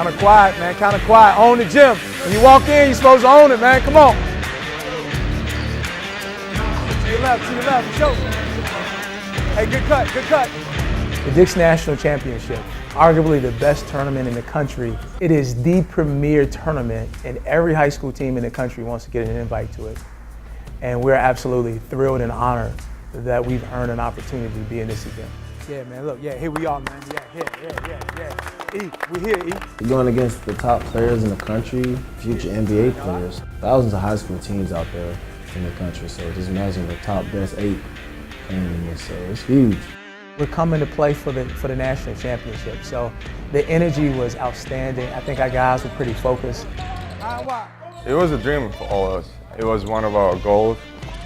Kind of quiet, man, kind of quiet. Own the gym. When you walk in, you're supposed to own it, man. Come on. To your left, show. Hey, good cut, good cut. The Dix National Championship, arguably the best tournament in the country. It is the premier tournament, and every high school team in the country wants to get an invite to it. And we're absolutely thrilled and honored that we've earned an opportunity to be in this event. Yeah, man, look, yeah, here we are, man. Yeah. E, we here, E. You're going against the top players in the country, future NBA players. Thousands of high school teams out there in the country, so just imagine the top best 8 playing in this, so it's huge. We're coming to play for the national championship, so the energy was outstanding. I think our guys were pretty focused. It was a dream for all of us. It was one of our goals.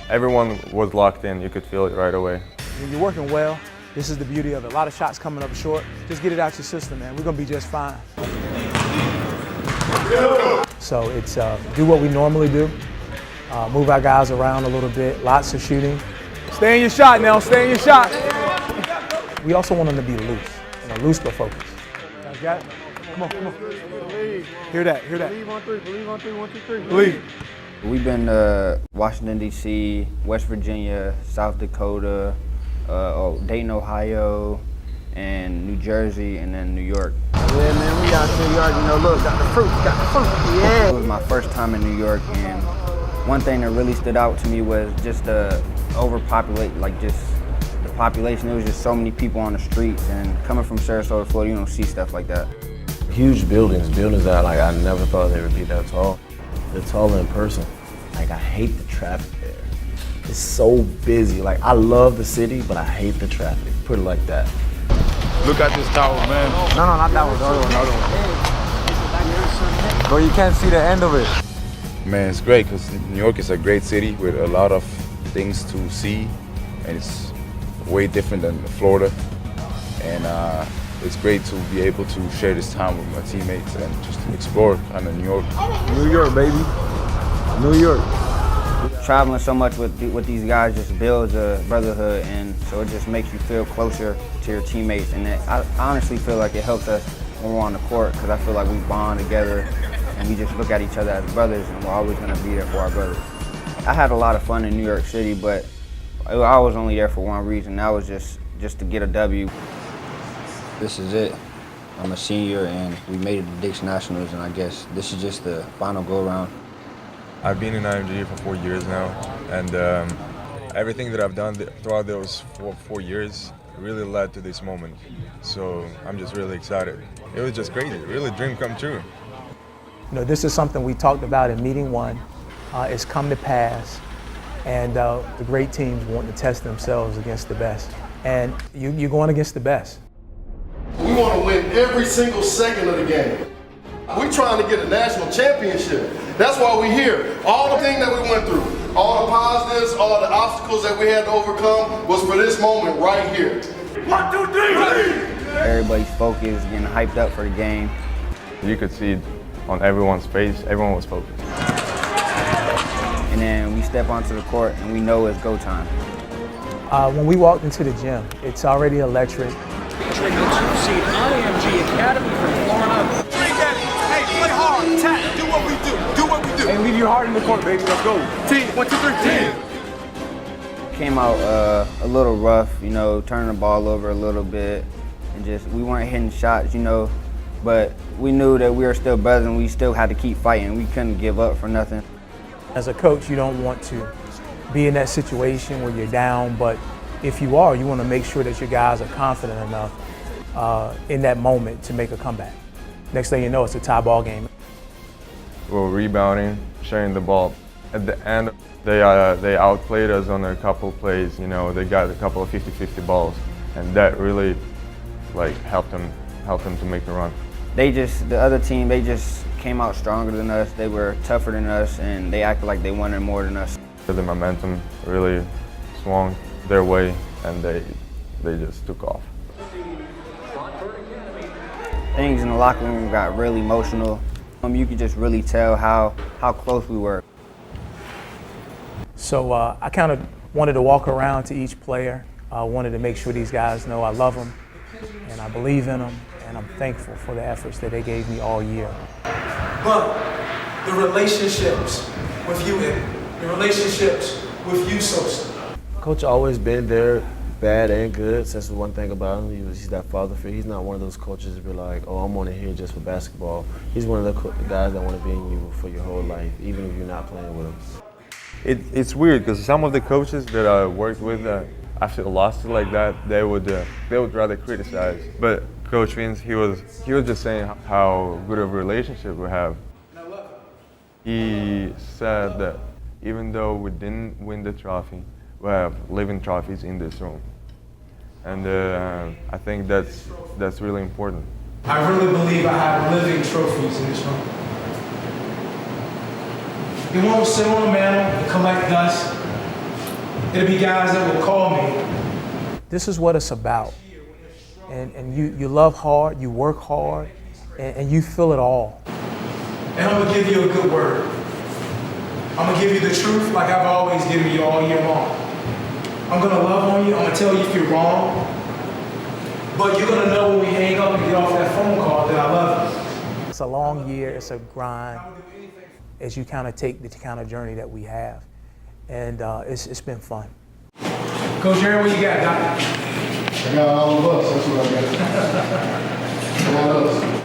Everyone was locked in. You could feel it right away. You're working well. This is the beauty of it. A lot of shots coming up short. Just get it out your system, man. We're going to be just fine. So it's do what we normally do. Move our guys around a little bit. Lots of shooting. Stay in your shot now. Stay in your shot. We also want them to be loose. Loose but focused. Guys got it? Come on. Hear that. Believe on three, 1, 2, 3. Believe. We've been to Washington, D.C., West Virginia, South Dakota, Dayton, Ohio, and New Jersey, and then New York. Yeah, man, we out here. You already know, look, got the fruit. Yeah. It was my first time in New York, and one thing that really stood out to me was just the population. There was just so many people on the streets, and coming from Sarasota, Florida, you don't see stuff like that. Huge buildings that I never thought they would be that tall. They're taller in person. I hate the traffic there. It's so busy. I love the city, but I hate the traffic. Put it like that. Look at this tower, man. No, not that one. The other one. Bro, you can't see the end of it. Man, it's great because New York is a great city with a lot of things to see, and it's way different than Florida. And it's great to be able to share this time with my teammates and just explore kind of New York. New York, baby. New York. Traveling so much with these guys just builds a brotherhood, and so it just makes you feel closer to your teammates. And I honestly feel like it helps us when we're on the court, because I feel like we bond together and we just look at each other as brothers, and we're always going to be there for our brothers. I had a lot of fun in New York City, but I was only there for one reason. That was just to get a W. This is it. I'm a senior, and we made it to Dix Nationals, and I guess this is just the final go-around. I've been in IMG for 4 years now, and everything that I've done throughout those four years really led to this moment. So I'm just really excited. It was just crazy, really dream come true. This is something we talked about in meeting one. It's come to pass, and the great teams want to test themselves against the best. And you're going against the best. We want to win every single second of the game. We're trying to get a national championship. That's why we're here. All the things that we went through, all the positives, all the obstacles that we had to overcome was for this moment right here. 1, 2, 3, ready! Everybody's focused, getting hyped up for the game. You could see on everyone's face, everyone was focused. And then we step onto the court and we know it's go time. When we walked into the gym, it's already electric. Featuring the 2-seed IMG Academy from Florida. Hey, play hard, attack, do what we do. And leave your heart in the court, baby. Let's go. 10, 1, 2, 3, 10. Came out a little rough, turning the ball over a little bit, and we weren't hitting shots, but we knew that we were still brothers and we still had to keep fighting. We couldn't give up for nothing. As a coach, you don't want to be in that situation where you're down, but if you are, you want to make sure that your guys are confident enough in that moment to make a comeback. Next thing you know, it's a tie ball game. We were rebounding, sharing the ball. At the end, they outplayed us on a couple plays. They got a couple of 50-50 balls, and that really helped them to make the run. The other team, they just came out stronger than us. They were tougher than us, and they acted like they wanted more than us. The momentum really swung their way, and they just took off. Things in the locker room got really emotional. You could just really tell how close we were. So I kind of wanted to walk around to each player. I wanted to make sure these guys know I love them and I believe in them, and I'm thankful for the efforts that they gave me all year. But the relationships with you, the relationships with you, Sosa. Coach always been there, bad and good. That's the one thing about him. He's that father figure. He's not one of those coaches that be like, oh, I'm only here just for basketball. He's one of the guys that want to be in you for your whole life, even if you're not playing with him. It's weird because some of the coaches that I worked with, after a loss like that, they would rather criticize. But Coach Vince, he was just saying how good of a relationship we have. He said that even though we didn't win the trophy, we have living trophies in this room, and I think that's really important. I really believe I have living trophies in this room. They won't sit on a mantle and collect dust. It'll be guys that will call me. This is what it's about. And you love hard, you work hard, and you feel it all. And I'm gonna give you a good word. I'm gonna give you the truth like I've always given you all year long. I'm gonna love on you, I'm gonna tell you if you're wrong, but you're gonna know when we hang up and get off that phone call that I love you. It's a long year, it's a grind as you kind of take the kind of journey that we have. And it's been fun. Coach Aaron, what you got, Doc? I got all of us, that's what I got. All of us.